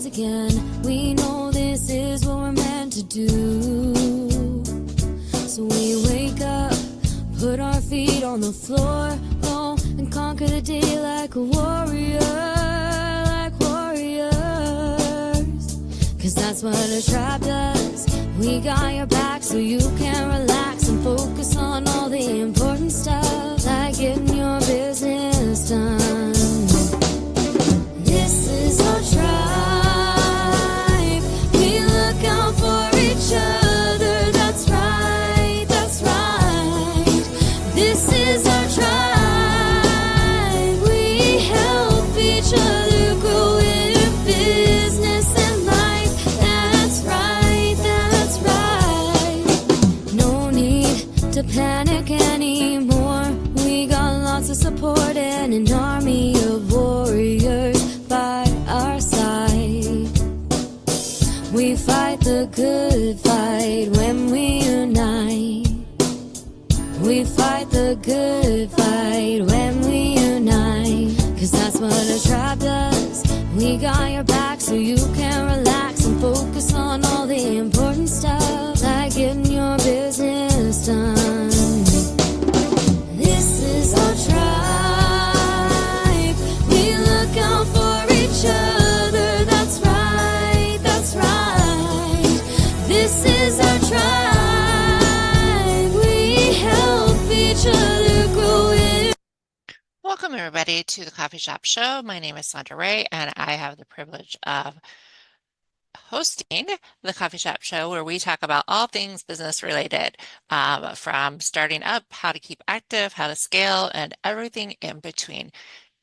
again. We know this is what we're meant to do. So we wake up, put our feet on the floor, go and conquer the day like a warrior, like warriors. Cause that's what a tribe does. We got your back so you can relax and focus on all the important stuff, like getting your business done. This is our tribe. We look out for each other. That's right, that's right. This is our tribe. We help each other grow in business and life. That's right, that's right. No need to panic anymore. We got lots of support and an army of warriors by our side. We fight the good fight when we unite. We fight the good fight when we unite. Cause that's what a tribe does. We got your back so you can relax and focus on all the important stuff, like getting your business done. This is our tribe. We look out for each other. That's right, that's right. This is our tribe. We help each other grow in. Welcome, everybody, to the Coffee Shop Show. My name is Sondra Ray, and I have the privilege of hosting the Coffee Shop Show, where we talk about all things business related, from starting up, how to keep active, how to scale, and everything in between.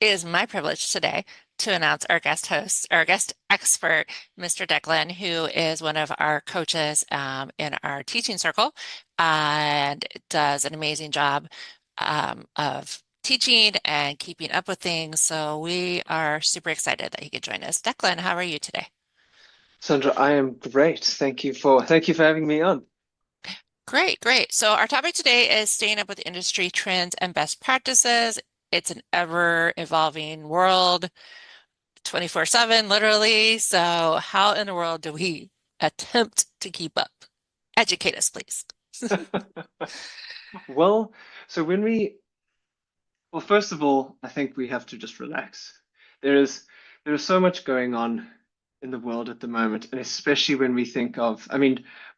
It is my privilege today to announce our guest host, our guest expert, Mr. Declan, who is one of our coaches in our teaching circle and does an amazing job of teaching and keeping up with things. So we are super excited that he could join us. Declan, how are you today? Sondra, I am great. Thank you for having me on. Great, great. So our topic today is staying up with industry trends and best practices. It's an ever-evolving world, 24/7, literally. So how in the world do we attempt to keep up? Educate us, please. Well, first of all, I think we have to just relax. There is so much going on in the world at the moment, and especially when we think of,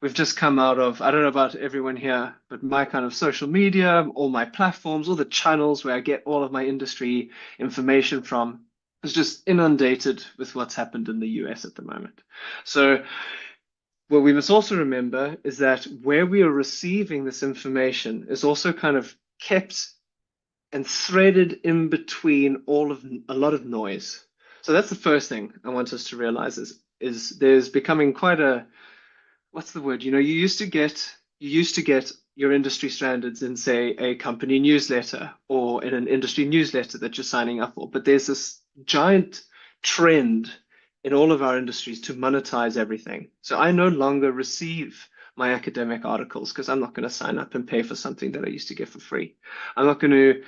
we've just come out of, I don't know about everyone here, but my kind of social media, all my platforms, all the channels where I get all of my industry information from is just inundated with what's happened in the US at the moment. So what we must also remember is that where we are receiving this information is also kind of kept and threaded in between a lot of noise. So that's the first thing I want us to realize is there's becoming quite a, what's the word? You used to get your industry standards in, say, a company newsletter or in an industry newsletter that you're signing up for. But there's this giant trend in all of our industries to monetize everything. So I no longer receive my academic articles because I'm not going to sign up and pay for something that I used to get for free. I'm not going to,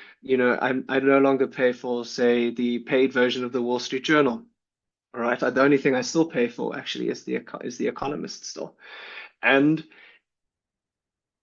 I no longer pay for, say, the paid version of the Wall Street Journal. All right, the only thing I still pay for actually is the Economist still, and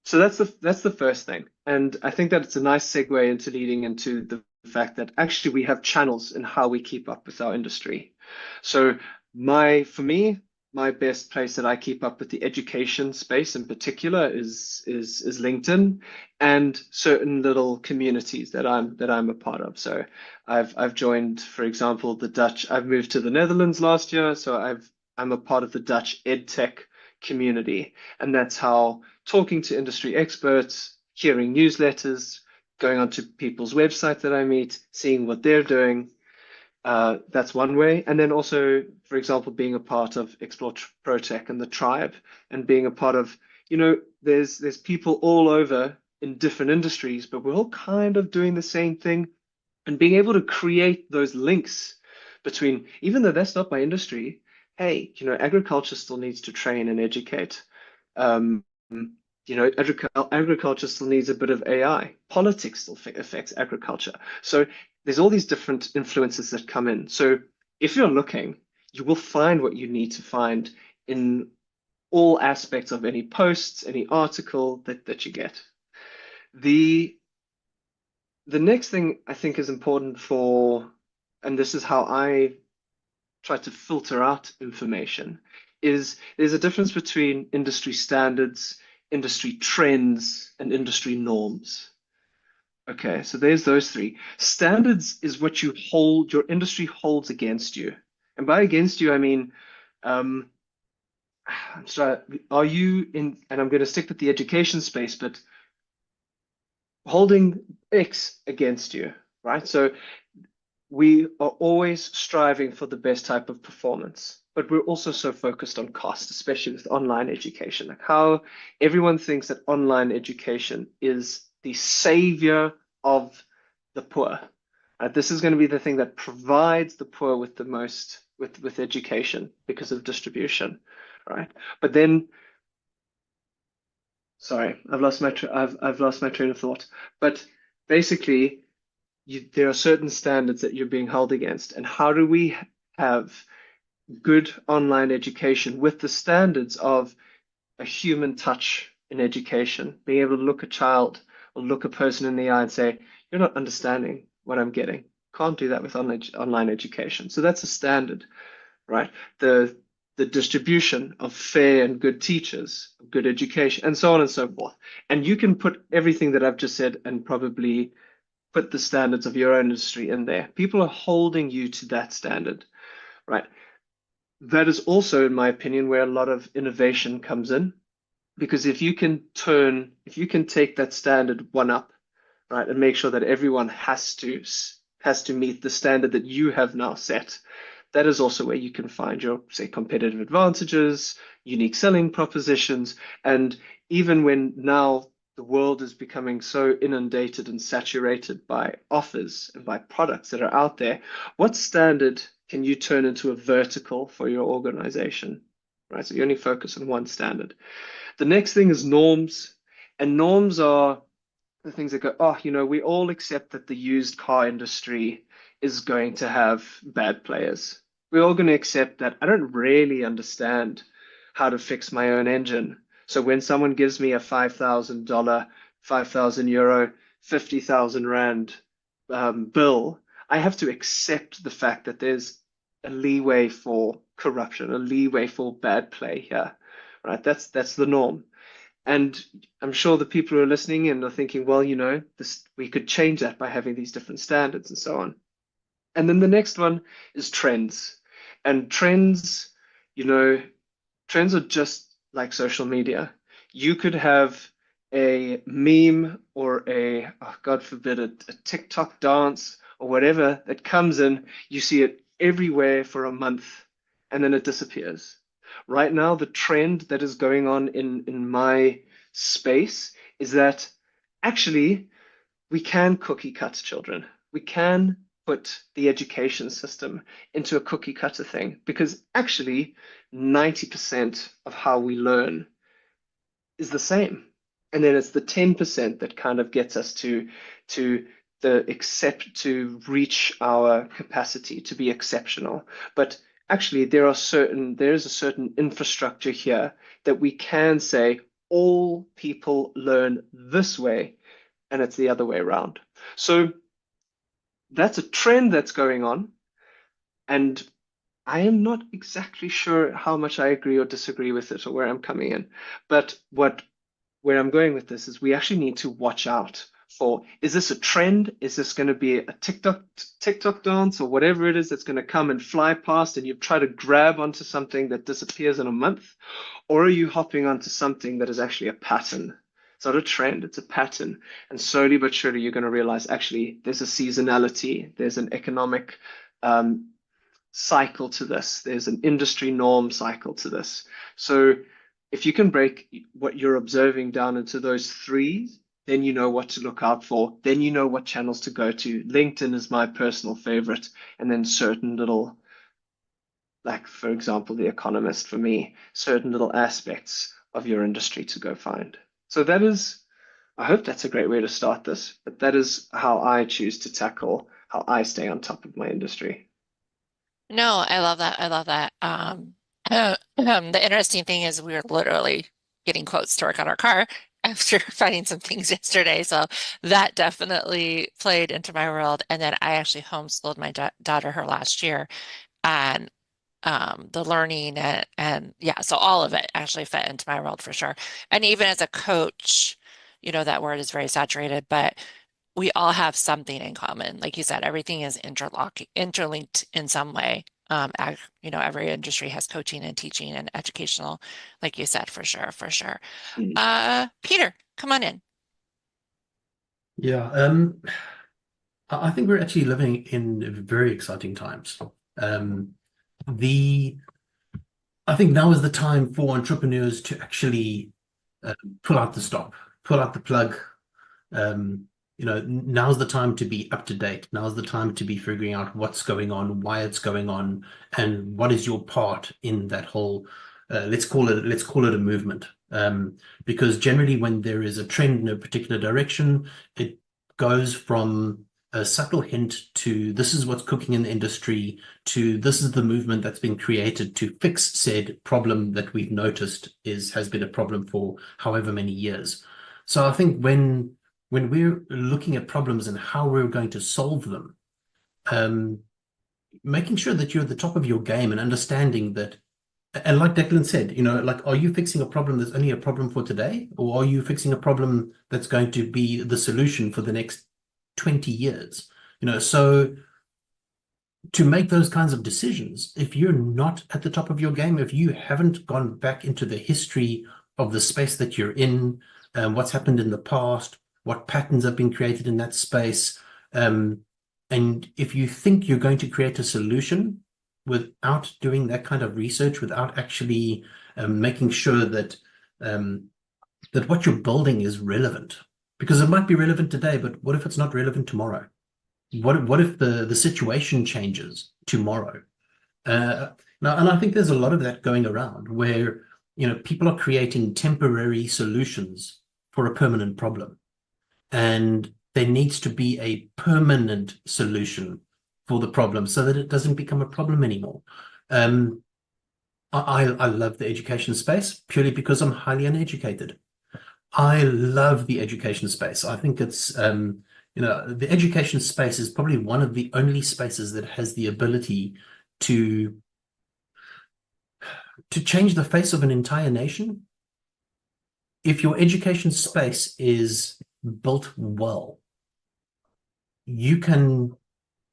so that's the first thing. And I think that it's a nice segue into leading into the fact that actually we have channels in how we keep up with our industry. So for me, my best place that I keep up with the education space in particular is LinkedIn and certain little communities that I'm a part of. So I've joined, for example, the Dutch. I've moved to the Netherlands last year, so I'm a part of the Dutch EdTech community, and that's how talking to industry experts, hearing newsletters, going onto people's websites that I meet, seeing what they're doing. That's one way. And then also, for example, being a part of Explore ProTech and the tribe, and being a part of, there's people all over in different industries, but we're all kind of doing the same thing, and being able to create those links between, even though that's not my industry, hey, agriculture still needs to train and educate. Agriculture still needs a bit of AI. Politics still affects agriculture. So there's all these different influences that come in. So if you're looking, you will find what you need to find in all aspects of any posts, any article that you get. The next thing I think is important and this is how I try to filter out information, is there's a difference between industry standards, industry trends, and industry norms. Okay, so there's those three. Standards is what your industry holds against you. And by against you, I mean, I'm sorry, are you in, and I'm going to stick with the education space, but holding X against you, right? So we are always striving for the best type of performance, but we're also so focused on cost, especially with online education. Like how everyone thinks that online education is the savior of the poor. This is going to be the thing that provides the poor with the most with education because of distribution, right? But then, sorry, I've lost my train of thought. But basically, there are certain standards that you're being held against, and how do we have good online education with the standards of a human touch in education, being able to look a child or look a person in the eye and say, you're not understanding what I'm getting. Can't do that with online education. So that's a standard, right? The distribution of fair and good teachers, good education, and so on and so forth. And you can put everything that I've just said and probably put the standards of your own industry in there. People are holding you to that standard, right? That is also, in my opinion, where a lot of innovation comes in. Because if you can take that standard one up, right, and make sure that everyone has to meet the standard that you have now set, that is also where you can find your, say, competitive advantages, unique selling propositions, and even when now the world is becoming so inundated and saturated by offers and by products that are out there, what standard can you turn into a vertical for your organization, right? So you only focus on one standard. The next thing is norms, and norms are the things that go, oh, we all accept that the used car industry is going to have bad players. We're all going to accept that I don't really understand how to fix my own engine. So when someone gives me a $5,000, 5,000 euro, 50,000 rand bill, I have to accept the fact that there's a leeway for corruption, a leeway for bad play here, right? That's the norm. And I'm sure the people who are listening and are thinking, well, we could change that by having these different standards and so on. And then the next one is trends. And trends, trends are just like social media. You could have a meme or God forbid, a TikTok dance or whatever that comes in. You see it everywhere for a month and then it disappears. Right now, the trend that is going on in my space is that actually we can cookie cut children. We can put the education system into a cookie cutter thing because actually 90% of how we learn is the same. And then it's the 10% that kind of gets us to reach our capacity to be exceptional. But actually, there is a certain infrastructure here that we can say all people learn this way, and it's the other way around. So that's a trend that's going on, and I am not exactly sure how much I agree or disagree with it or where I'm coming in. But where I'm going with this is we actually need to watch out for, is this a trend? Is this going to be a TikTok dance or whatever it is that's going to come and fly past and you try to grab onto something that disappears in a month? Or are you hopping onto something that is actually a pattern? It's not a trend, it's a pattern. And slowly but surely you're going to realize actually there's a seasonality, there's an economic cycle to this, there's an industry norm cycle to this. So if you can break what you're observing down into those three, then you know what to look out for. Then you know what channels to go to. LinkedIn is my personal favorite. And then certain little, like for example, The Economist for me, certain little aspects of your industry to go find. So that is, I hope that's a great way to start this, but that is how I choose to tackle how I stay on top of my industry. No, I love that. I love that. The interesting thing is we were literally getting quotes to work on our car after finding some things yesterday. So that definitely played into my world. And then I actually homeschooled my daughter her last year, and the learning and yeah, so all of it actually fit into my world for sure. And even as a coach, that word is very saturated, but we all have something in common. Like you said, everything is interlinked in some way. Every industry has coaching and teaching and educational, like you said, for sure, for sure. Mm. Peter, come on in. Yeah, I think we're actually living in very exciting times. The I think now is the time for entrepreneurs to actually pull out the stop, pull out the plug. Now's the time to be up to date. Now's the time to be figuring out what's going on, why it's going on, and what is your part in that whole, let's call it a movement. Because generally when there is a trend in a particular direction, it goes from a subtle hint to this is what's cooking in the industry to this is the movement that's been created to fix said problem that we've noticed has been a problem for however many years. So I think when we're looking at problems and how we're going to solve them, making sure that you're at the top of your game and understanding that, and like Declan said, are you fixing a problem that's only a problem for today, or are you fixing a problem that's going to be the solution for the next 20 years? So to make those kinds of decisions, if you're not at the top of your game, if you haven't gone back into the history of the space that you're in, what's happened in the past, what patterns have been created in that space, and if you think you're going to create a solution without doing that kind of research, without actually making sure that what you're building is relevant, because it might be relevant today, but what if it's not relevant tomorrow? What if the situation changes tomorrow? Now, and I think there's a lot of that going around where people are creating temporary solutions for a permanent problem, and there needs to be a permanent solution for the problem so that it doesn't become a problem anymore. I love the education space purely because I'm highly uneducated. I love the education space. I think it's the education space is probably one of the only spaces that has the ability to change the face of an entire nation. If your education space is built well, you can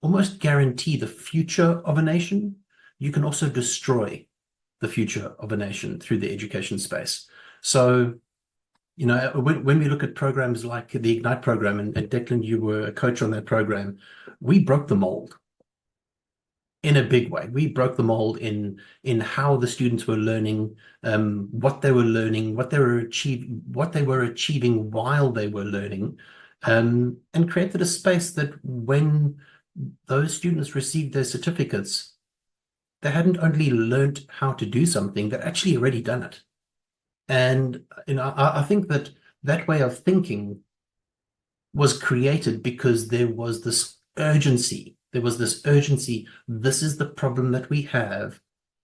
almost guarantee the future of a nation. You can also destroy the future of a nation through the education space. So, when we look at programs like the Ignite program, and Declan, you were a coach on that program, we broke the mold in a big way. We broke the mold in how the students were learning, what they were learning, what they were achieving while they were learning, and created a space that when those students received their certificates, they hadn't only learned how to do something, they'd actually already done it. And I think that way of thinking was created because there was this urgency. This is the problem that we have,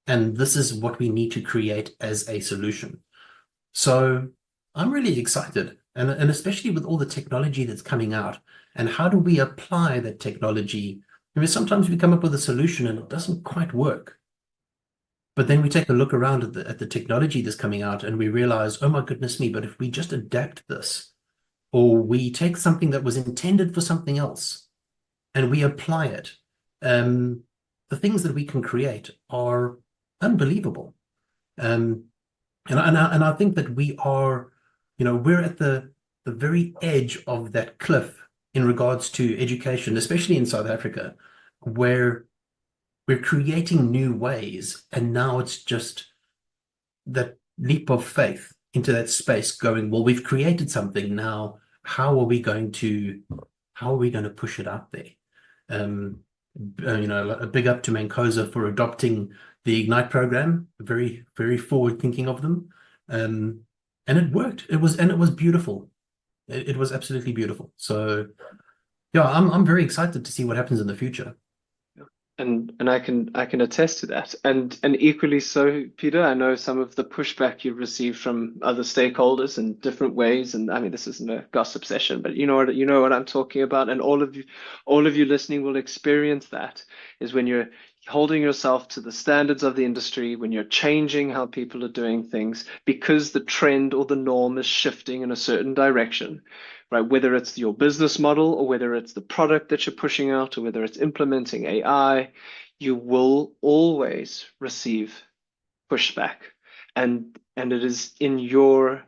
and this is what we need to create as a solution. So I'm really excited, and especially with all the technology that's coming out, and how do we apply that technology? Sometimes we come up with a solution and it doesn't quite work. But then we take a look around at the technology that's coming out and we realize, oh my goodness me, but if we just adapt this, or we take something that was intended for something else and we apply it, the things that we can create are unbelievable. And I think that we are, we're at the very edge of that cliff in regards to education, especially in South Africa, where we're creating new ways, and now it's just that leap of faith into that space going, well, we've created something now. How are we going to push it out there? A big up to Mancosa for adopting the Ignite program. Very, very forward thinking of them. And it worked. It was beautiful. It was absolutely beautiful. So yeah, I'm very excited to see what happens in the future. and I can attest to that. And equally so, Peter, I know some of the pushback you've received from other stakeholders in different ways. And I mean, this isn't a gossip session, but you know what I'm talking about. And all of you listening will experience that, is when you're holding yourself to the standards of the industry, when you're changing how people are doing things because the trend or the norm is shifting in a certain direction, right? Whether it's your business model or whether it's the product that you're pushing out or whether it's implementing AI, you will always receive pushback. And it is in your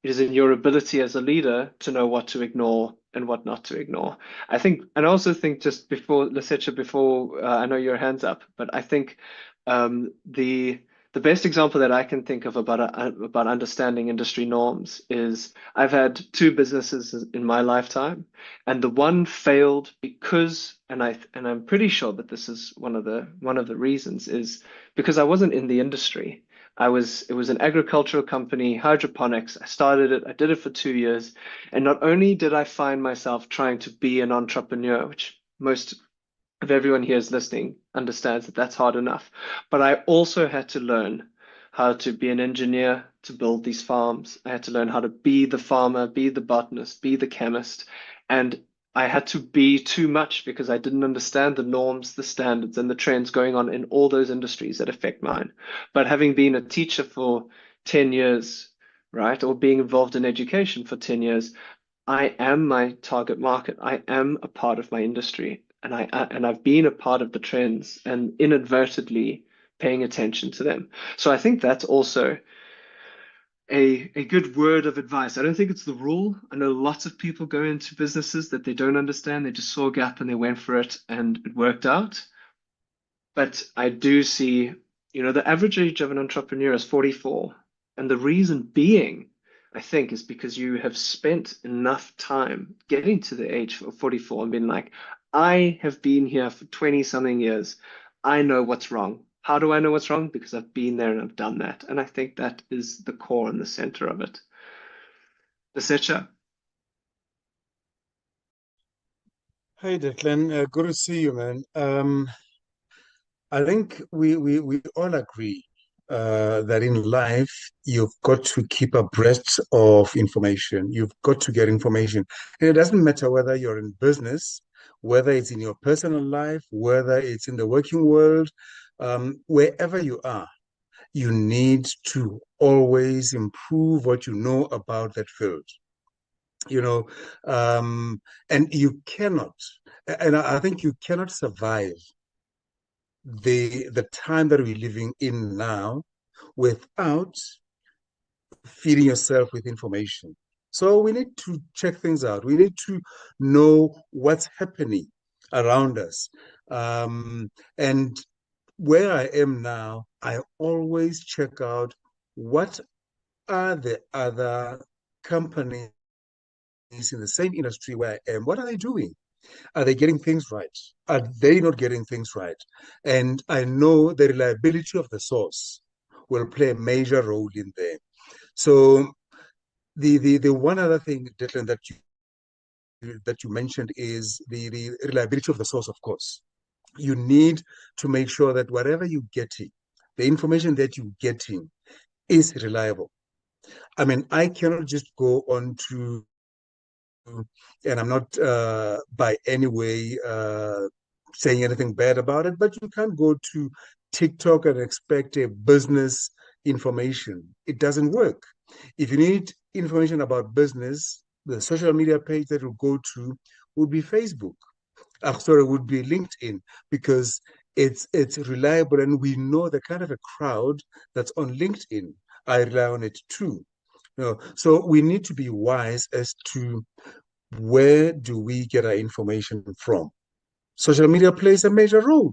ability as a leader to know what to ignore and what not to ignore. I think, and I also think, just before Lesetja, I know your hand's up, but I think the best example that I can think of about understanding industry norms is I've had two businesses in my lifetime, and the one failed because, and I'm pretty sure that this is one of the reasons, is because I wasn't in the industry. It was an agricultural company, hydroponics. I started it, I did it for 2 years. And not only did I find myself trying to be an entrepreneur, which most of everyone here is listening understands that that's hard enough, but I also had to learn how to be an engineer to build these farms. I had to learn how to be the farmer, be the botanist, be the chemist. And I had to be too much because I didn't understand the norms, the standards, and the trends going on in all those industries that affect mine. But having been a teacher for 10 years, right, or being involved in education for 10 years, I am my target market. I am a part of my industry, and I've been a part of the trends and inadvertently paying attention to them. So I think that's also a good word of advice. I don't think it's the rule. I know lots of people go into businesses that they don't understand. They just saw a gap and they went for it and it worked out. But I do see, the average age of an entrepreneur is 44. And the reason being, I think, is because you have spent enough time getting to the age of 44 and been like, I have been here for 20 something years. I know what's wrong. How do I know what's wrong? Because I've been there and I've done that. And I think that is the core and the center of it. Lesetja. Hey Declan, good to see you, man. I think we all agree that in life you've got to keep abreast of information. You've got to get information. And it doesn't matter whether you're in business, whether it's in your personal life, whether it's in the working world, wherever you are, you need to always improve what you know about that field. And you cannot, and I think you cannot survive the time that we're living in now without feeding yourself with information. So we need to check things out. We need to know what's happening around us. And where I am now, I always check out what are the other companies in the same industry where I am. What are they doing? Are they getting things right? Are they not getting things right? And I know the reliability of the source will play a major role in there. So the one other thing, Declan, that you mentioned is the reliability of the source, of course. You need to make sure that whatever you're getting, the information that you're getting is reliable. I mean, I cannot just go on to, and I'm not by any way saying anything bad about it, but you can't go to TikTok and expect a business information. It doesn't work. If you need information about business, the social media page that will go to would be Facebook. Sorry, would be LinkedIn, because it's reliable, and we know the kind of a crowd that's on LinkedIn. I rely on it too. So we need to be wise as to where do we get our information from. Social media plays a major role,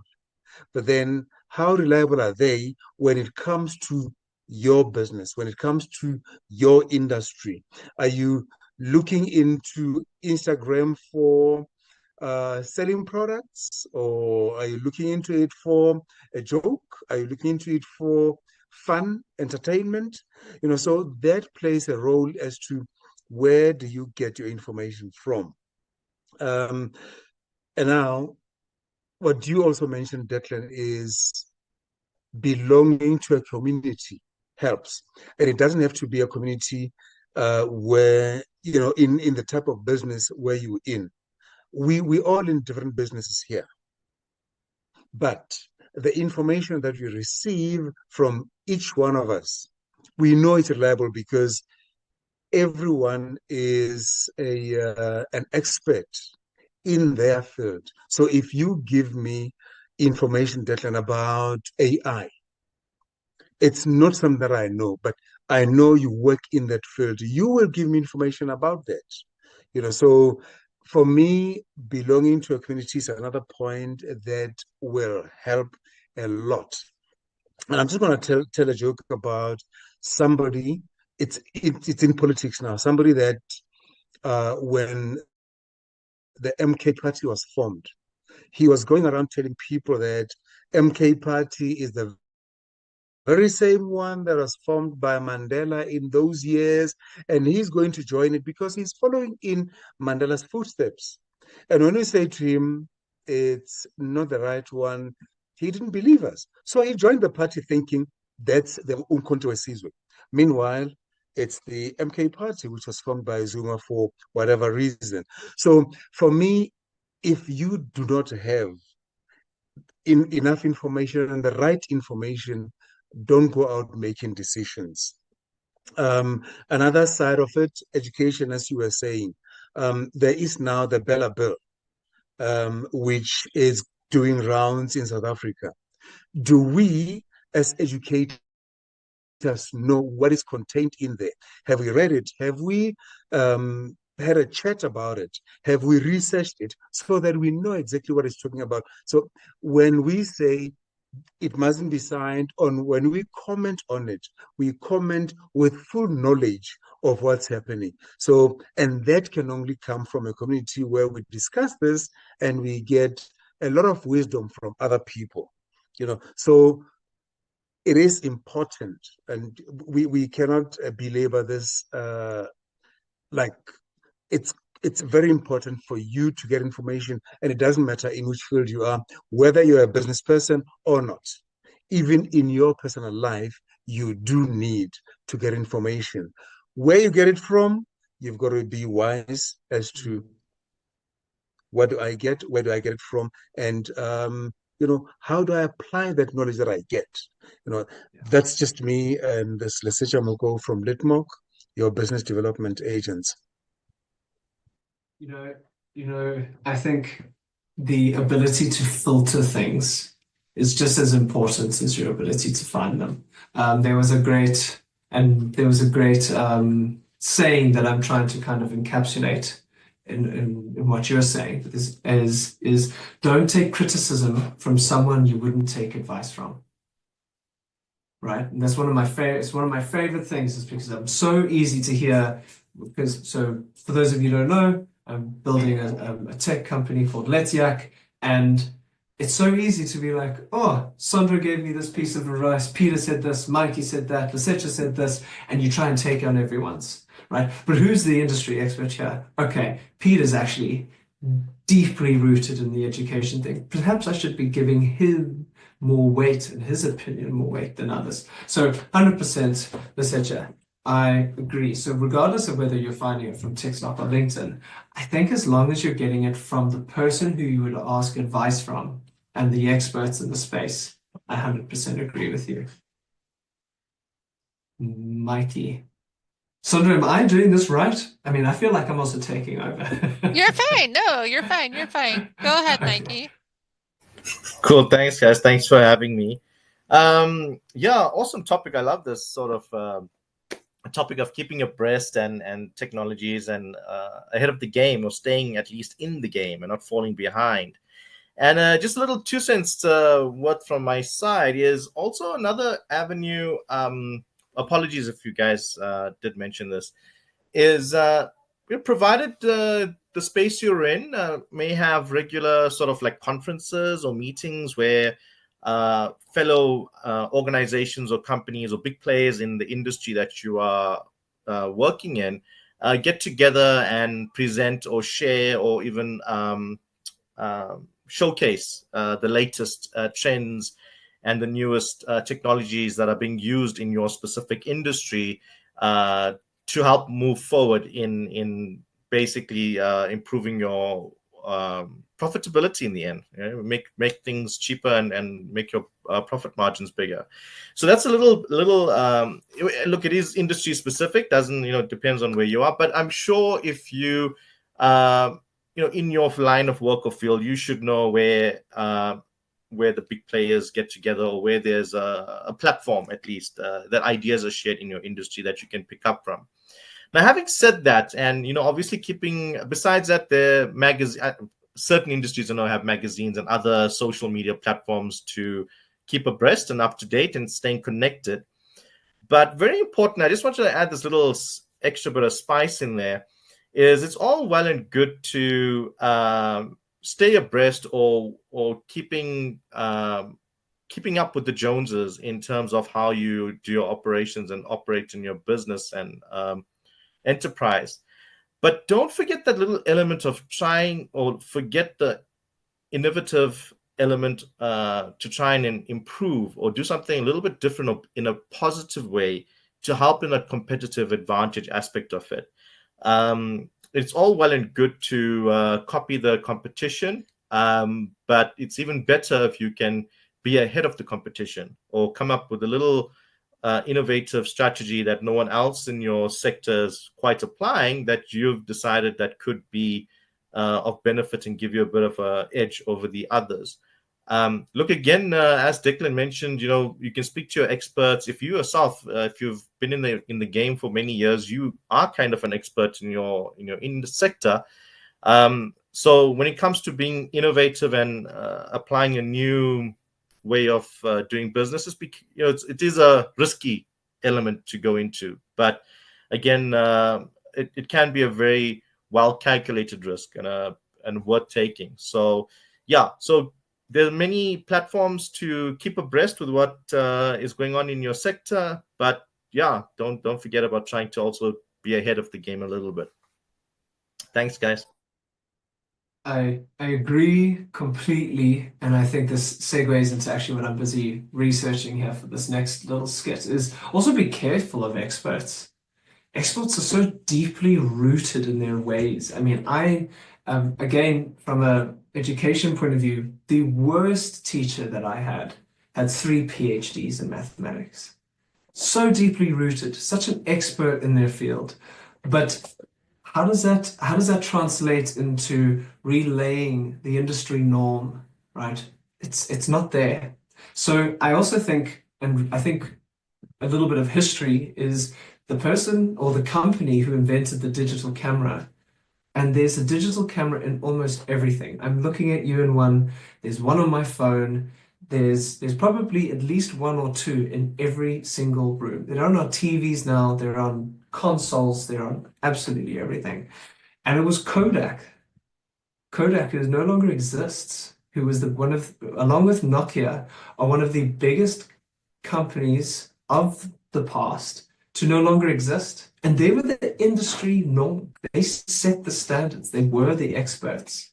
but then how reliable are they when it comes to your business, when it comes to your industry? Are you looking into Instagram for selling products, or are you looking into it for a joke? Are you looking into it for fun, entertainment? So that plays a role as to where do you get your information from. And now what you also mentioned, Declan, is belonging to a community helps. And it doesn't have to be a community where, in the type of business where you're in. We all in different businesses here. But the information that we receive from each one of us, we know it's reliable because everyone is an expert in their field. So if you give me information, Declan, about AI, it's not something that I know, but I know you work in that field. You will give me information about that. So for me, belonging to a community is another point that will help a lot. And I'm just going to tell a joke about somebody. It's in politics now. Somebody that when the MK party was formed, he was going around telling people that MK party is the very same one that was formed by Mandela in those years, and he's going to join it because he's following in Mandela's footsteps. And when we say to him, it's not the right one, he didn't believe us. So he joined the party thinking that's the Umkhonto weSizwe. Meanwhile, it's the MK party, which was formed by Zuma for whatever reason. So for me, if you do not have enough information and the right information, don't go out making decisions. Another side of it, education, as you were saying, there is now the Bella Bill, which is doing rounds in South Africa. Do we, as educators, know what is contained in there? Have we read it? Have we had a chat about it? Have we researched it so that we know exactly what it's talking about? So when we say it mustn't be signed on, when we comment on it, we comment with full knowledge of what's happening. So, and that can only come from a community where we discuss this and we get a lot of wisdom from other people, so it is important, and we cannot belabor this. Like it's very important for you to get information, and it doesn't matter in which field you are, whether you're a business person or not. Even in your personal life, you do need to get information. Where you get it from, you've got to be wise as to what do I get, where do I get it from, and how do I apply that knowledge that I get? That's just me, and this Lesetja Mokou from Litmok, your business development agents. I think the ability to filter things is just as important as your ability to find them. There was a great saying that I'm trying to kind of encapsulate in what you're saying is don't take criticism from someone you wouldn't take advice from. Right? And that's one of my favorite things, is because I'm so easy to hear. So for those of you who don't know, I'm building a tech company called Lesetja, and it's so easy to be like, oh, Sondra gave me this piece of advice, Peter said this, Mikey said that, Lesetja said this, and you try and take on everyone's, right? But who's the industry expert here? Okay, Peter's actually deeply rooted in the education thing. Perhaps I should be giving him more weight and his opinion more weight than others. So 100% Lesetja, I agree. So regardless of whether you're finding it from TikTok or LinkedIn, I think as long as you're getting it from the person who you would ask advice from and the experts in the space, I 100% agree with you. Mikey. Sondra, am I doing this right? I mean, I feel like I'm also taking over. You're fine. No, you're fine. You're fine. Go ahead, Mikey. Cool. Thanks, guys. Thanks for having me. Yeah, awesome topic. I love this sort of topic of keeping abreast and technologies and ahead of the game, or staying at least in the game and not falling behind. And just a little 2 cents what from my side is also another avenue. Apologies if you guys did mention this, is provided the space you're in may have regular sort of like conferences or meetings where fellow organizations or companies or big players in the industry that you are working in get together and present or share or even showcase the latest trends and the newest technologies that are being used in your specific industry to help move forward in basically improving your profitability in the end. Make things cheaper and make your profit margins bigger. So that's a little look. It is industry specific, doesn't depends on where you are. But I'm sure if you in your line of work or field, you should know where the big players get together, or where there's a platform at least that ideas are shared in your industry that you can pick up from. Now, having said that, and obviously besides that, the certain industries have magazines and other social media platforms to keep abreast and up to date and staying connected. But very important, I just wanted to add this little extra bit of spice in there, is it's all well and good to stay abreast or keeping up with the Joneses in terms of how you do your operations and operate in your business and enterprise. But don't forget that little element of trying, or forget the innovative element to try and improve or do something a little bit different or in a positive way to help in a competitive advantage aspect of it. It's all well and good to copy the competition, but it's even better if you can be ahead of the competition or come up with a little innovative strategy that no one else in your sector is quite applying, that you've decided that could be of benefit and give you a bit of an edge over the others. Look, again, as Declan mentioned, you can speak to your experts. If you yourself, if you've been in the game for many years, you are kind of an expert in the sector. So when it comes to being innovative and applying a new way of doing business, it is a risky element to go into, but again, it can be a very well calculated risk and worth taking. So there are many platforms to keep abreast with what is going on in your sector, but don't forget about trying to also be ahead of the game a little bit. Thanks, guys. I agree completely, and I think this segues into actually what I'm busy researching here for this next little skit, is also be careful of experts. Experts are so deeply rooted in their ways. I mean, again, from an education point of view, the worst teacher that I had 3 PhDs in mathematics. So deeply rooted, such an expert in their field. But how does that translate into relaying the industry norm, right? It's not there. So I also think, and I think a little bit of history is the person or the company who invented the digital camera. And there's a digital camera in almost everything. I'm looking at you in one. There's one on my phone. There's probably at least 1 or 2 in every single room. They're on our TVs now. They're on consoles. They're on absolutely everything. And it was Kodak. Kodak, who no longer exists, who was along with Nokia, are one of the biggest companies of the past to no longer exist. And they were the industry norm. They set the standards. They were the experts,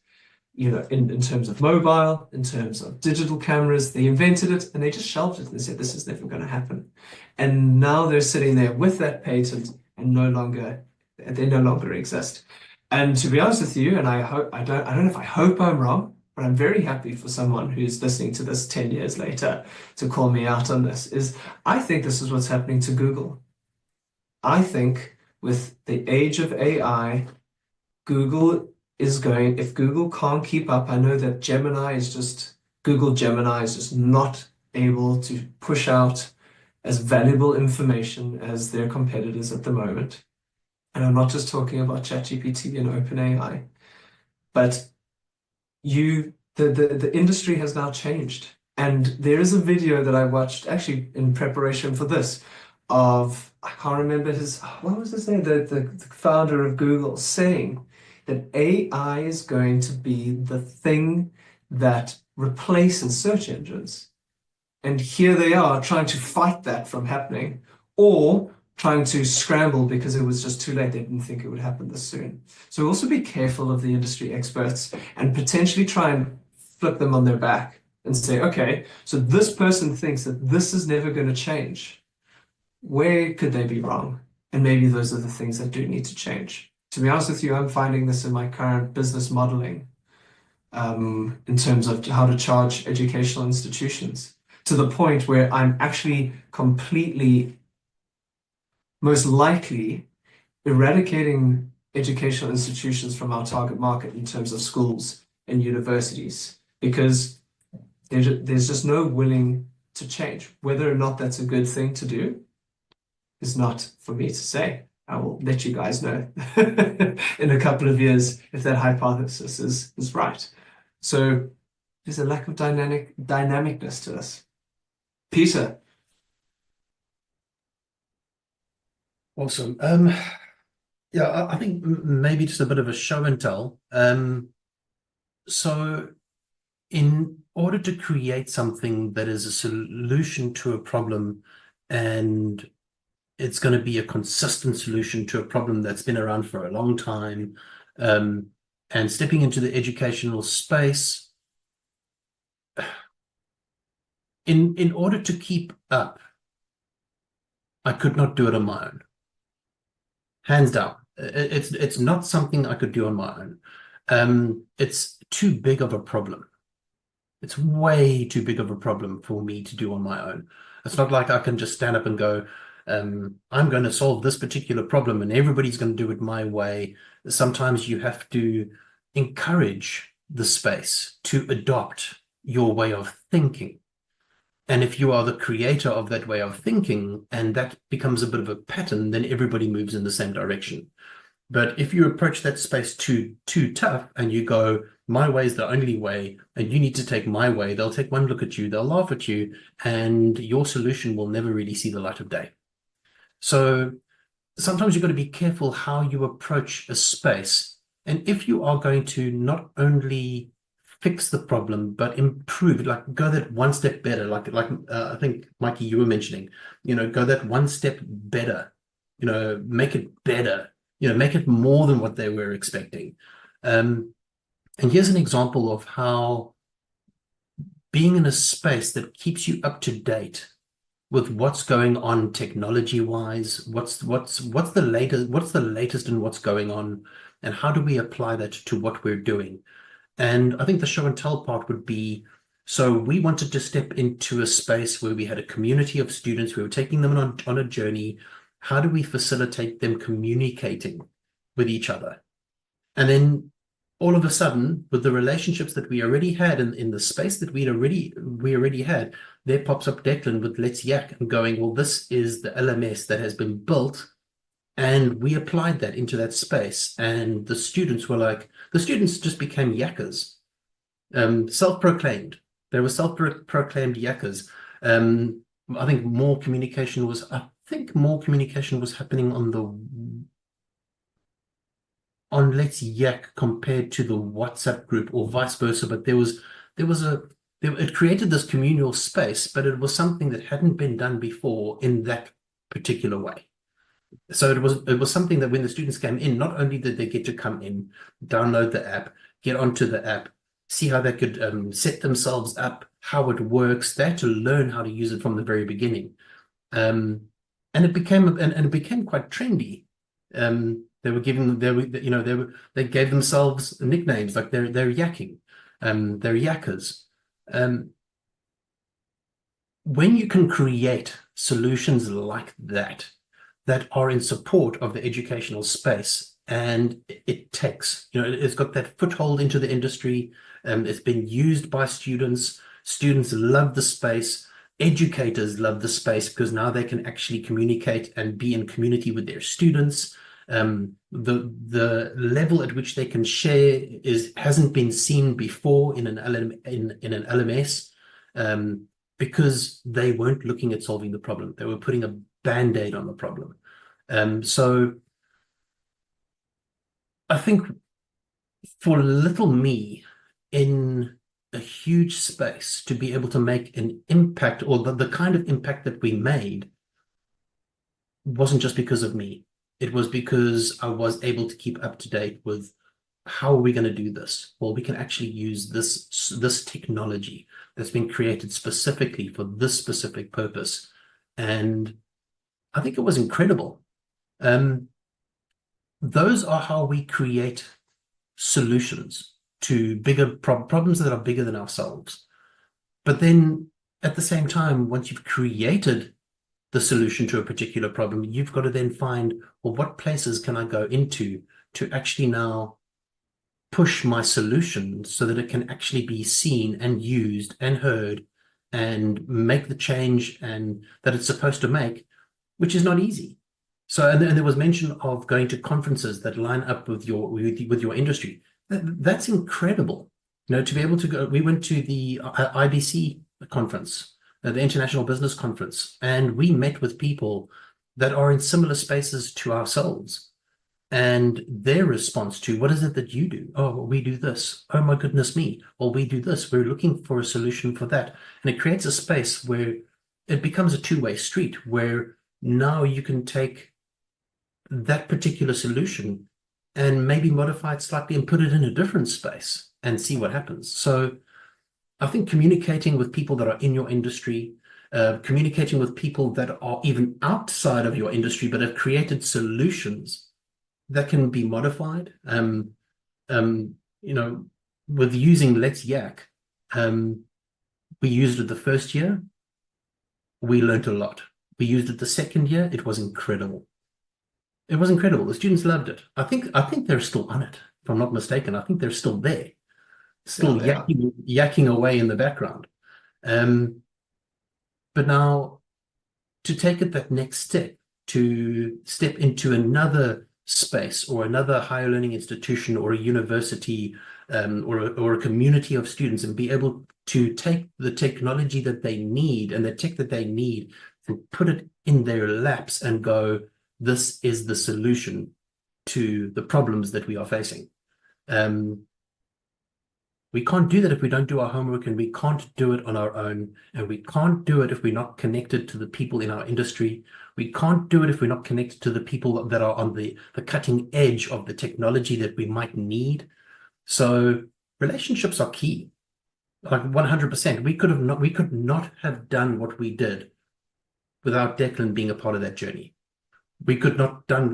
in terms of mobile, in terms of digital cameras. They invented it and they just shelved it and they said, this is never going to happen. And now they're sitting there with that patent and they no longer exist. And to be honest with you, and I don't know if I hope I'm wrong, but I'm very happy for someone who's listening to this 10 years later to call me out on this, is I think this is what's happening to Google. I think with the age of AI, if Google can't keep up, I know that Google Gemini is just not able to push out as valuable information as their competitors at the moment. And I'm not just talking about ChatGPT and OpenAI, but the industry has now changed. And there is a video that I watched actually in preparation for this of, I can't remember what was his name, the founder of Google, saying that AI is going to be the thing that replaces search engines. And here they are trying to fight that from happening, or trying to scramble because it was just too late. They didn't think it would happen this soon. So also be careful of the industry experts and potentially try and flip them on their back and say, okay, so this person thinks that this is never going to change. Where could they be wrong? And maybe those are the things that do need to change. To be honest with you, I'm finding this in my current business modeling, in terms of how to charge educational institutions, to the point where I'm actually completely, most likely, eradicating educational institutions from our target market in terms of schools and universities, because there's just no willing to change. Whether or not that's a good thing to do is not for me to say. I will let you guys know in a couple of years if that hypothesis is right. So there's a lack of dynamicness to this. Peter. Awesome. Yeah, I think maybe just a bit of a show and tell. So in order to create something that is a solution to a problem, and it's going to be a consistent solution to a problem that's been around for a long time, and stepping into the educational space, in order to keep up, I could not do it on my own. Hands down. It's not something I could do on my own. It's too big of a problem. It's way too big of a problem for me to do on my own. It's not like I can just stand up and go, I'm going to solve this particular problem and everybody's going to do it my way. Sometimes you have to encourage the space to adopt your way of thinking. And if you are the creator of that way of thinking and that becomes a bit of a pattern, then everybody moves in the same direction. But if you approach that space too tough and you go, my way is the only way, and you need to take my way, they'll take one look at you, they'll laugh at you, and your solution will never really see the light of day. So sometimes you've got to be careful how you approach a space. And if you are going to not only fix the problem, but improve, like go that one step better, like I think, Mikey, you were mentioning, go that one step better, make it better, make it more than what they were expecting. And here's an example of how being in a space that keeps you up to date with what's going on technology-wise, what's the latest in what's going on, and how do we apply that to what we're doing. And I think the show and tell part would be, so we wanted to step into a space where we had a community of students, we were taking them on a journey. How do we facilitate them communicating with each other? And then all of a sudden, with the relationships that we already had in the space that we already had, there pops up Declan with Let's Yak and going, well, this is the LMS that has been built, and we applied that into that space. And the students just became yakkers, self-proclaimed. They were self-proclaimed yakkers. I think more communication was happening on Let's Yak compared to the WhatsApp group, or vice versa. But it created this communal space, but it was something that hadn't been done before in that particular way. So it was something that when the students came in, not only did they get to come in, download the app, get onto the app, see how they could set themselves up, how it works. They had to learn how to use it from the very beginning, and it became quite trendy. They gave themselves nicknames like they're yakking, they're yakkers. When you can create solutions like that are in support of the educational space, and it takes, it's got that foothold into the industry. It's been used by students. Students love the space. Educators love the space because now they can actually communicate and be in community with their students. The level at which they can share hasn't been seen before in an LMS, because they weren't looking at solving the problem. They were putting a Band-Aid on the problem. So I think for little me in a huge space to be able to make an impact, or the kind of impact that we made, wasn't just because of me. It was because I was able to keep up to date with how are we going to do this? Well, we can actually use this technology that's been created specifically for this specific purpose. And I think it was incredible. Those are how we create solutions to bigger problems that are bigger than ourselves. But then at the same time, once you've created the solution to a particular problem, you've got to then find, well, what places can I go into to actually now push my solution so that it can actually be seen and used and heard and make the change and that it's supposed to make, which is not easy. So, and there was mention of going to conferences that line up with your industry. That's incredible. You know, to be able to go. We went to the IBC conference, the International Business Conference, and we met with people that are in similar spaces to ourselves. And their response to, what is it that you do? Oh, well, we do this. Oh, my goodness me. Well, we do this. We're looking for a solution for that. And it creates a space where it becomes a two-way street, where now you can take that particular solution and maybe modify it slightly and put it in a different space and see what happens. So I think communicating with people that are in your industry, communicating with people that are even outside of your industry but have created solutions that can be modified. You know, with using Let's Yak, we used it the first year, we learned a lot. We used it the second year, it was incredible. It was incredible. The students loved it. I think they're still on it, if I'm not mistaken. I think they're still there, still yakking away in the background. But now to take it that next step, to step into another space or another higher learning institution or a university or a community of students and be able to take the technology that they need and the tech that they need and put it in their laps and go, this is the solution to the problems that we are facing. We can't do that if we don't do our homework, and we can't do it on our own, and we can't do it if we're not connected to the people in our industry. We can't do it if we're not connected to the people that are on the cutting edge of the technology that we might need. So relationships are key, like 100%. We could not have done what we did without Declan being a part of that journey. We could not have done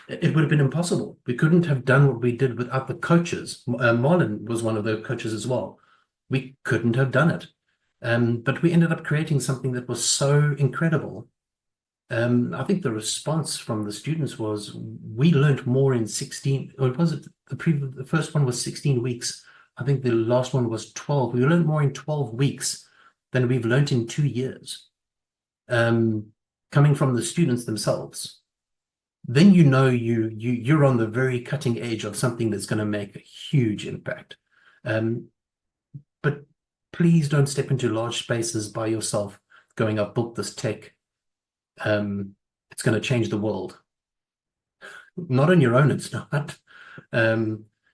it would have been impossible. We couldn't have done what we did without the coaches. Marlon was one of the coaches as well. We couldn't have done it. But we ended up creating something that was so incredible. I think the response from the students was, we learned more in 16, or was it the first one was 16 weeks. I think the last one was 12. We learned more in 12 weeks than we've learned in 2 years. Coming from the students themselves, then you know you're on the very cutting edge of something that's going to make a huge impact. But please don't step into large spaces by yourself going, I've built this tech. It's going to change the world. Not on your own, it's not.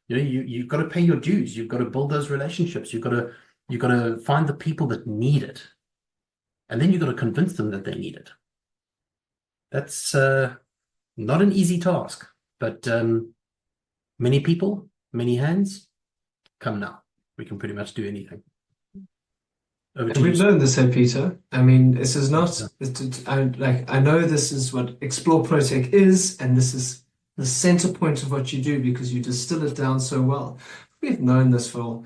You've got to pay your dues. You've got to build those relationships. You've got to find the people that need it. And then you've got to convince them that they need it. That's not an easy task, but many people, many hands, come now. We can pretty much do anything. We've learned this, Peter. I mean, this is not. I know this is what Explore ProTech is, and this is the center point of what you do because you distill it down so well. We've known this for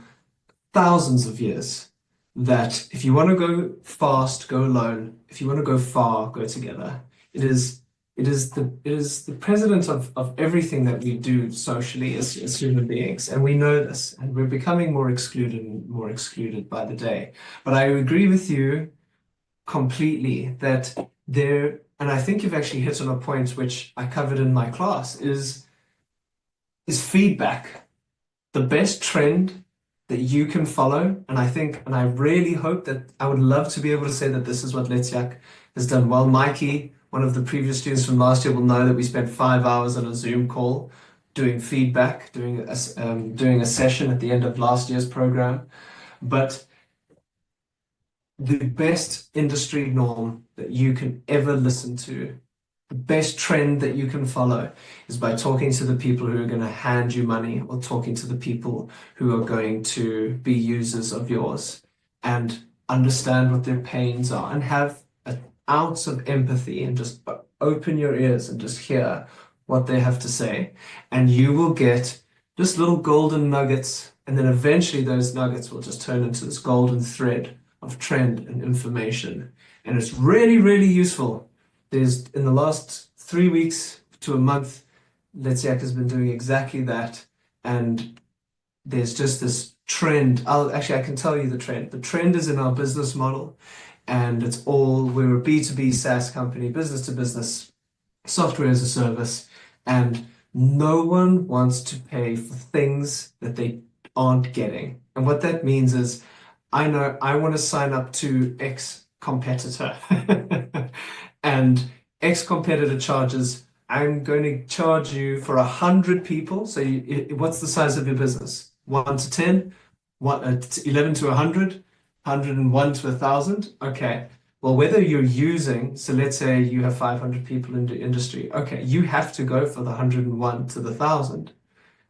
thousands of years. That if you want to go fast, go alone. If you want to go far, go together. It is the president of everything that we do socially as human beings, and we know this, and we're becoming more excluded by the day. But I agree with you completely that there, and I think you've actually hit on a point which I covered in my class, is feedback. The best trend that you can follow, and I really hope that I would love to be able to say that this is what Lesetja has done well. Mikey, one of the previous students from last year, will know that we spent 5 hours on a Zoom call doing feedback, doing a session at the end of last year's program. But the best industry norm that you can ever listen to The best trend that you can follow is by talking to the people who are going to hand you money, or talking to the people who are going to be users of yours, and understand what their pains are and have an ounce of empathy, and just open your ears and just hear what they have to say. And you will get just little golden nuggets. And then eventually those nuggets will just turn into this golden thread of trend and information. And it's really, really useful. There's, in the last 3 weeks to a month, Lesetja has been doing exactly that. And there's just this trend. I can tell you the trend. The trend is in our business model, and we're a B2B SaaS company, business to business, software as a service, and no one wants to pay for things that they aren't getting. And what that means is, I know I want to sign up to X competitor, and X competitor charges, I'm going to charge you for 100 people. So what's the size of your business? 1 to 10, 11 to 100, 101 to 1,000. Okay. Well, whether you're using, so let's say you have 500 people in the industry. Okay, you have to go for the 101 to the 1,000,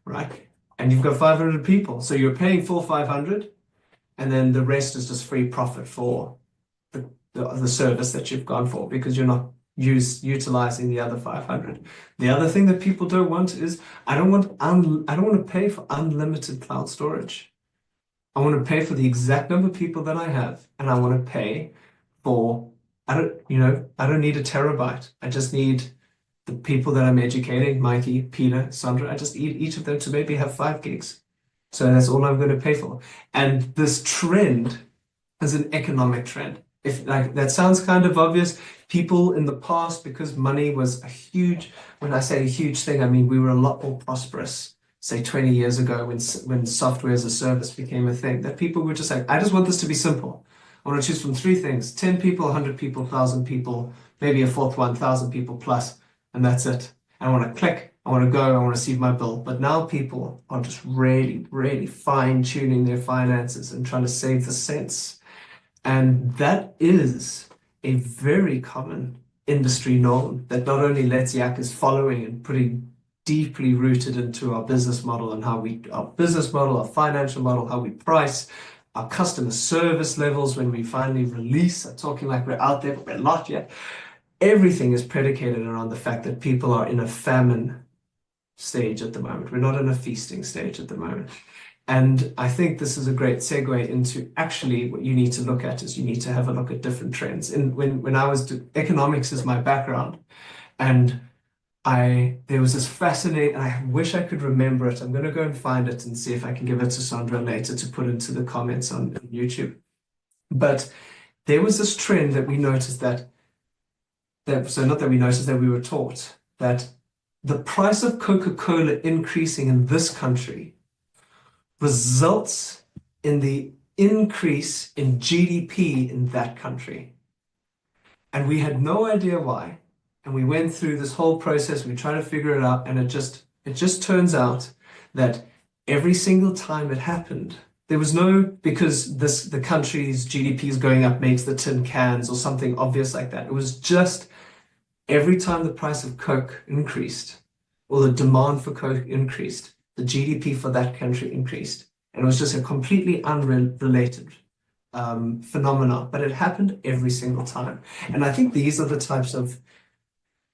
right? And you've got 500 people. So you're paying full 500, and then the rest is just free profit for the service that you've gone for, because you're not utilizing the other 500. The other thing that people don't want is, I don't want to pay for unlimited cloud storage. I want to pay for the exact number of people that I have, and I want to pay for, I don't need a terabyte. I just need the people that I'm educating, Mikey, Peter, Sondra, I just need each of them to maybe have 5 gigs. So that's all I'm going to pay for. And this trend is an economic trend. If that sounds kind of obvious, people in the past, because money was a huge, when I say a huge thing, I mean we were a lot more prosperous, say 20 years ago, when software as a service became a thing, that people were just like, I just want this to be simple. I want to choose from 3 things: 10 people, 100 people, 1,000 people, maybe a fourth 1,000 people plus, and that's it. I want to click, I want to go, I want to receive my bill. But now people are just really, really fine-tuning their finances and trying to save the cents. And that is a very common industry norm that not only Lesetja is following and putting deeply rooted into our business model, and our business model, our financial model, how we price, our customer service levels when we finally release. I'm talking like we're out there, but we're not yet. Everything is predicated around the fact that people are in a famine stage at the moment. We're not in a feasting stage at the moment. And I think this is a great segue into, actually what you need to look at is, you need to have a look at different trends. And when I was economics is my background, and there was this fascinating, I wish I could remember it. I'm going to go and find it and see if I can give it to Sondra later to put into the comments on YouTube. But there was this trend that we noticed that we were taught, that the price of Coca-Cola increasing in this country results in the increase in GDP in that country. And we had no idea why. And we went through this whole process, we tried to figure it out, and it just turns out that every single time it happened, there was no, because the country's GDP is going up makes the tin cans or something obvious like that. It was just every time the price of Coke increased, or the demand for Coke increased, the GDP for that country increased. And it was just a completely unrelated phenomena, but it happened every single time. And I think these are the types of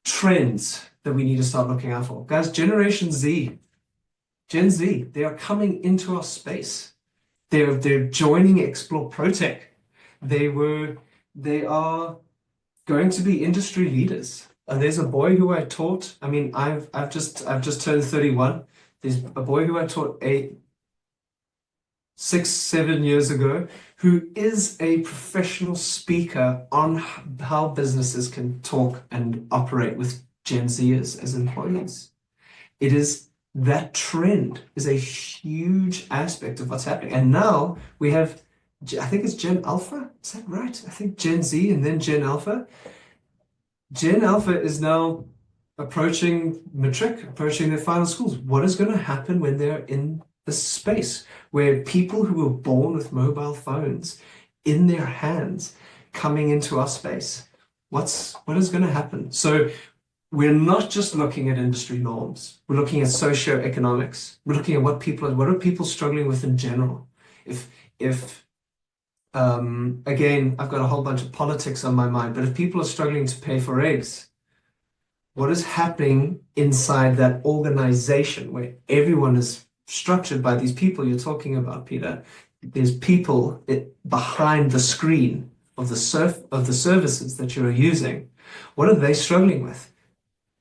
trends that we need to start looking out for. Guys, Gen Z, they are coming into our space. They're joining Explore ProTech. They are going to be industry leaders. And there's a boy who I taught. I mean, I've just turned 31. There's a boy who I taught 6-7 years ago, who is a professional speaker on how businesses can talk and operate with Gen Zers as employees. It is, that trend is a huge aspect of what's happening. And now we have, I think it's Gen Alpha, is that right? I think Gen Z and then Gen Alpha. Gen Alpha is now approaching matric, approaching their final schools. What is going to happen when they're in the space where people who were born with mobile phones in their hands coming into our space? What is going to happen? So we're not just looking at industry norms. We're looking at socioeconomics. We're looking at what are people struggling with in general. If again, I've got a whole bunch of politics on my mind, but if people are struggling to pay for eggs, what is happening inside that organization where everyone is structured by these people you're talking about, Peter? There's people behind the screen of the services that you're using. What are they struggling with?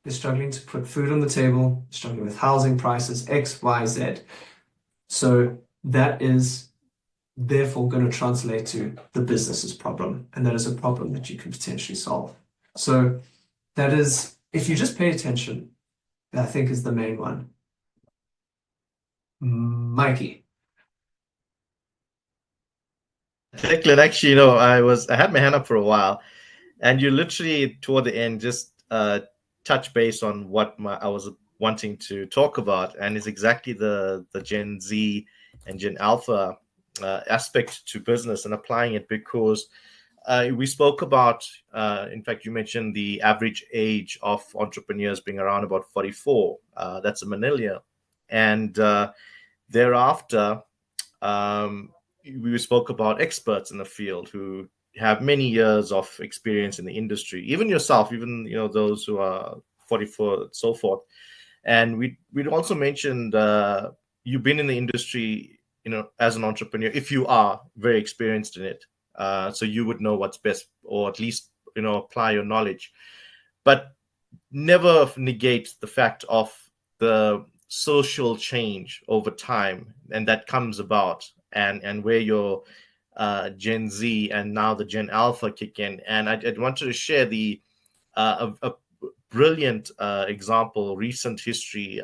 They're struggling to put food on the table, struggling with housing prices, X, Y, Z. So that is therefore going to translate to the business's problem, and that is a problem that you can potentially solve. So that is, if you just pay attention, I think is the main one. Mikey. Declan, actually, I had my hand up for a while, and you literally toward the end just touch base on what I was wanting to talk about, and it's exactly the Gen Z and Gen Alpha aspect to business and applying it, because we spoke about, in fact, you mentioned the average age of entrepreneurs being around about 44. That's a millennial. And thereafter, we spoke about experts in the field who have many years of experience in the industry, even yourself, even those who are 44 and so forth. And we'd also mentioned you've been in the industry, as an entrepreneur, if you are very experienced in it, so you would know what's best, or at least apply your knowledge, but never negate the fact of the social change over time, and that comes about, and where your Gen Z and now the Gen Alpha kick in. And I wanted to share a brilliant example, recent history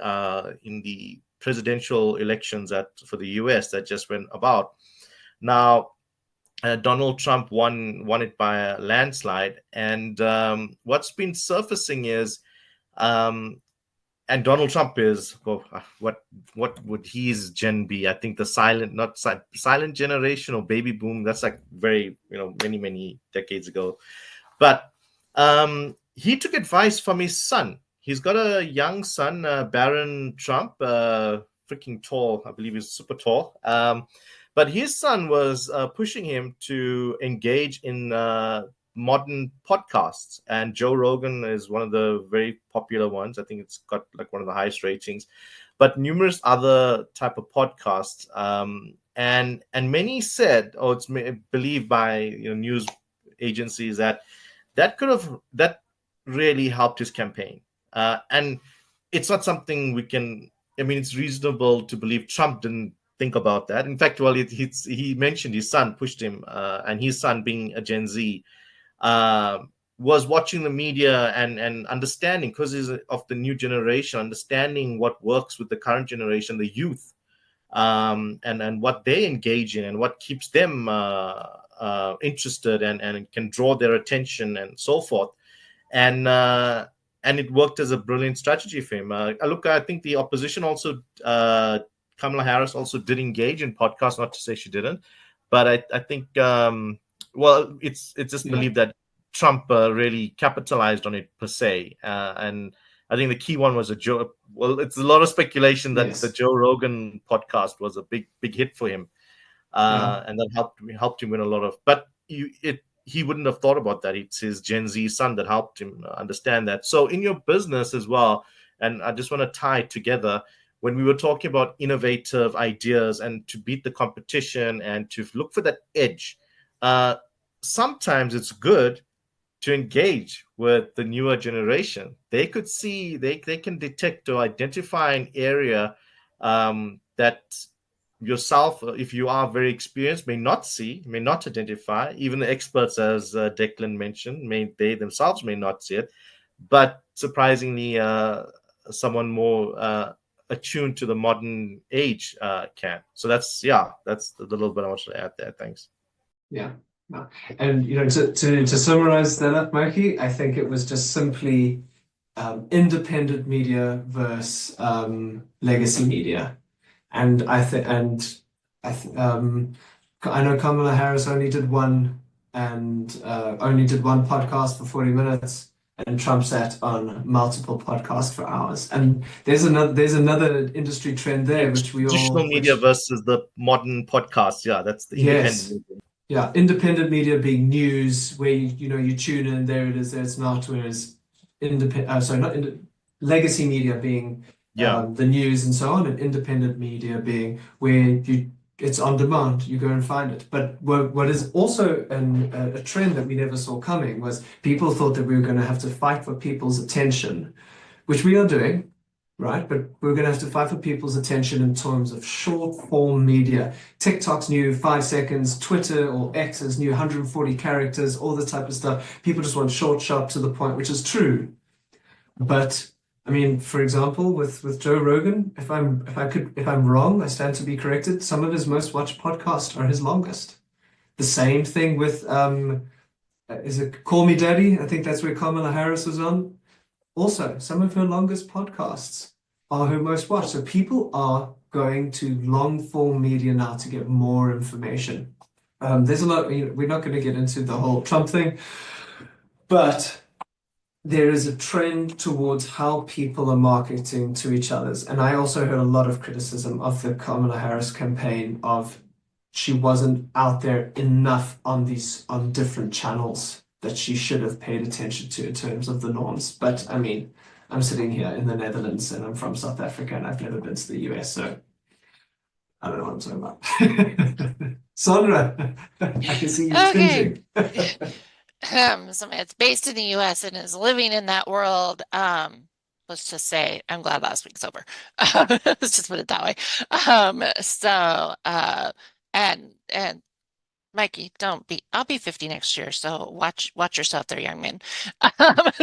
in the presidential elections for the US that just went about. Now, Donald Trump won it by a landslide, and what's been surfacing is, and Donald Trump is, what would his gen be? I think the silent generation or baby boom. That's like very, many decades ago. But he took advice from his son. He's got a young son, Barron Trump, freaking tall. I believe he's super tall. But his son was pushing him to engage in modern podcasts, and Joe Rogan is one of the very popular ones. I think it's got like one of the highest ratings, but numerous other type of podcasts. And many said, or it's believed by news agencies, that really helped his campaign. And it's not something it's reasonable to believe Trump didn't think about that. In fact, he mentioned his son pushed him, and his son, being a Gen Z, was watching the media and understanding, because he's of the new generation, understanding what works with the current generation, the youth, and what they engage in and what keeps them interested and can draw their attention and so forth. And it worked as a brilliant strategy for him. I think the opposition also, Kamala Harris, also did engage in podcasts. Not to say she didn't, but I think it's just believed that Trump really capitalized on it per se. And I think the key one was it's a lot of speculation that the Joe Rogan podcast was a big hit for him, and that helped him win a lot of. But he wouldn't have thought about that. It's his Gen Z son that helped him understand that. So in your business as well, and I just want to tie it together, when we were talking about innovative ideas and to beat the competition and to look for that edge, sometimes it's good to engage with the newer generation. They could see, they can detect or identify an area that yourself, if you are very experienced, may not see, may not identify. Even the experts, as Declan mentioned, they themselves may not see it. But surprisingly, someone more attuned to the modern age can. So that's the little bit I wanted to add there. Thanks. Yeah. And to summarize that up, Mikey, I think it was just simply independent media versus legacy media. And I know Kamala Harris only did one podcast for 40 minutes. and trumps that on multiple podcasts for hours. And there's another industry trend there, which we Traditional all media which versus the modern podcast. Yeah, that's the yes. independent media. Yeah, independent media being news, where you tune in, there it is, there it's not. Whereas legacy media being Yeah. the news and so on, and independent media being where it's on demand, you go and find it. But what is also a trend that we never saw coming was people thought that we were going to have to fight for people's attention, which we are doing. Right, but we're going to have to fight for people's attention in terms of short form media. TikTok's new 5 seconds, Twitter or X's new 140 characters, all this type of stuff. People just want short, sharp, to the point, which is true. But I mean, for example, with Joe Rogan, if I'm wrong, I stand to be corrected. Some of his most watched podcasts are his longest. The same thing with is it Call Me Daddy? I think that's where Kamala Harris was on. Also, some of her longest podcasts are her most watched. So people are going to long form media now to get more information. There's a lot, we're not going to get into the whole Trump thing, but there is a trend towards how people are marketing to each others. And I also heard a lot of criticism of the Kamala Harris campaign of she wasn't out there enough on different channels that she should have paid attention to in terms of the norms. But I mean, I'm sitting here in the Netherlands and I'm from South Africa and I've never been to the US, so I don't know what I'm talking about. Sondra, I can see you Okay. cringing. Somebody that's based in the US and is living in that world. Let's just say I'm glad last week's over. Let's just put it that way. And Mikey, I'll be 50 next year, so watch yourself there, young man. But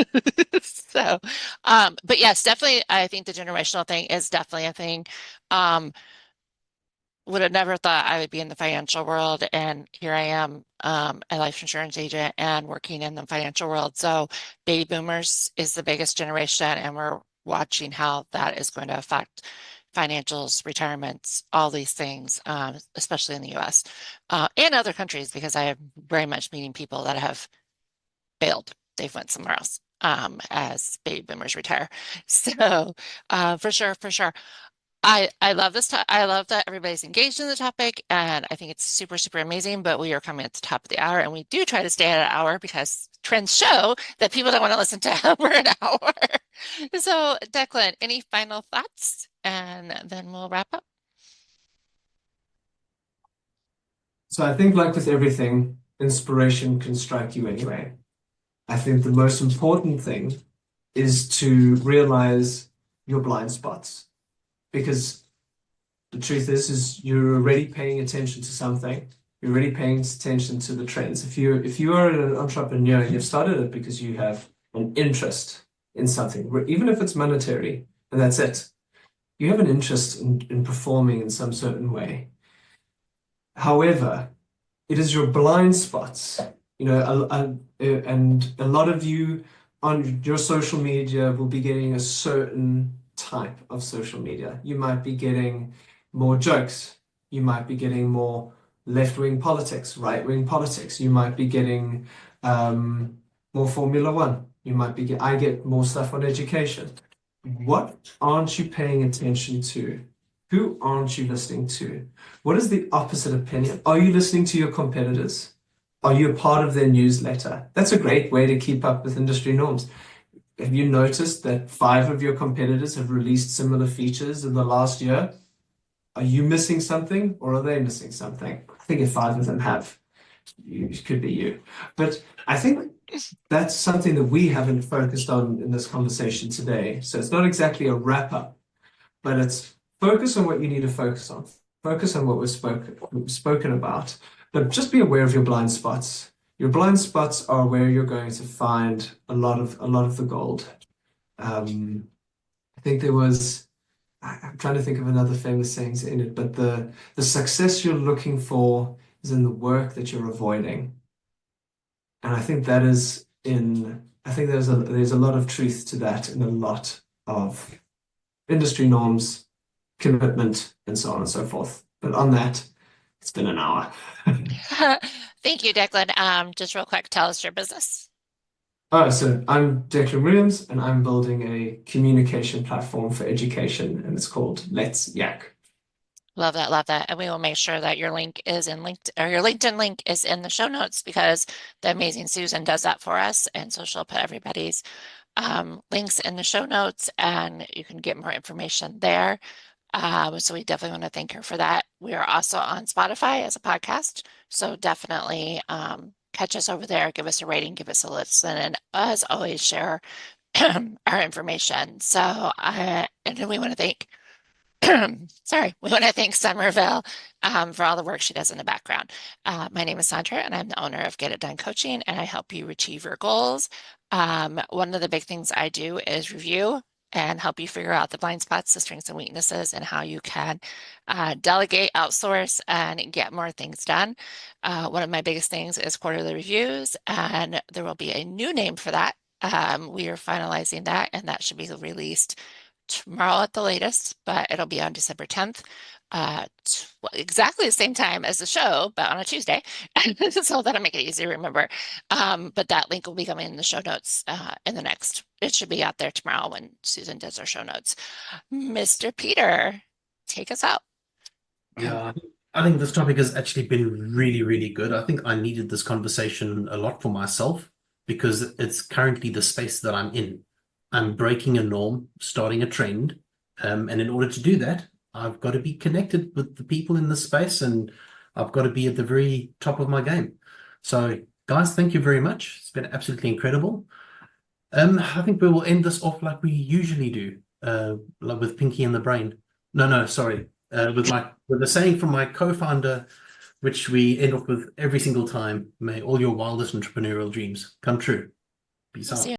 yes, definitely, I think the generational thing is definitely a thing. Would have never thought I would be in the financial world, and here I am, a life insurance agent and working in the financial world. So baby boomers is the biggest generation, and we're watching how that is going to affect financials, retirements, all these things, especially in the US and other countries, because I am very much meeting people that have failed. They've went somewhere else as baby boomers retire. So for sure. I love this. I love that everybody's engaged in the topic, and I think it's super, super amazing. But we are coming at the top of the hour, and we do try to stay at an hour because trends show that people don't want to listen to over an hour. So, Declan, any final thoughts? And then we'll wrap up. So I think, like with everything, inspiration can strike you anyway. I think the most important thing is to realize your blind spots. Because the truth is you're already paying attention to something. You're already paying attention to the trends. If you are an entrepreneur, you've started it because you have an interest in something, even if it's monetary, and that's it. You have an interest in performing in some certain way. However, it is your blind spots, and a lot of you on your social media will be getting a certain type of social media. You might be getting more jokes. You might be getting more left-wing politics, right-wing politics. You might be getting more Formula One. I get more stuff on education. What aren't you paying attention to? Who aren't you listening to? What is the opposite opinion? Are you listening to your competitors? Are you a part of their newsletter? That's a great way to keep up with industry norms. Have you noticed that 5 of your competitors have released similar features in the last year? Are you missing something, or are they missing something? I think if 5 of them have, it could be you. But I think that's something that we haven't focused on in this conversation today. So it's not exactly a wrap-up, but it's focus on what you need to focus on. Focus on what we've spoken about, but just be aware of your blind spots. Your blind spots are where you're going to find a lot of the gold. I think there was, I'm trying to think of another famous sayings in it, but the success you're looking for is in the work that you're avoiding. And I think that is I think there's a lot of truth to that in a lot of industry norms, commitment, and so on and so forth. But on that, it's been an hour. Thank you, Declan. Just real quick, tell us your business. So I'm Declan Williams, and I'm building a communication platform for education, and it's called Let's Yak. Love that, love that. And we will make sure that your link is in linked, or your LinkedIn link is in the show notes, because the amazing Susan does that for us. And so she'll put everybody's links in the show notes, and you can get more information there. So we definitely want to thank her for that. We are also on Spotify as a podcast, so definitely catch us over there, give us a rating, give us a listen, and as always, share our information. So and then we want to thank we want to thank Somerville for all the work she does in the background. My name is Sondra, and I'm the owner of Get It Done Coaching, and I help you achieve your goals. One of the big things I do is review and help you figure out the blind spots, the strengths and weaknesses, and how you can delegate, outsource, and get more things done. One of my biggest things is quarterly reviews, and there will be a new name for that. We are finalizing that, and that should be released tomorrow at the latest, but it'll be on December 10th, exactly the same time as the show, but on a Tuesday. So that'll make it easy to remember. But that link will be coming in the show notes it should be out there tomorrow when Susan does our show notes. Mr. Peter, take us out. Yeah, I think this topic has actually been really, really good. I think I needed this conversation a lot for myself, because it's currently the space that I'm in. I'm breaking a norm, starting a trend. And in order to do that, I've got to be connected with the people in this space, and I've got to be at the very top of my game. So guys, thank you very much. It's been absolutely incredible. I think we will end this off like we usually do, like with Pinky and the Brain. No, sorry. With the saying from my co-founder, which we end off with every single time. May all your wildest entrepreneurial dreams come true. Peace out.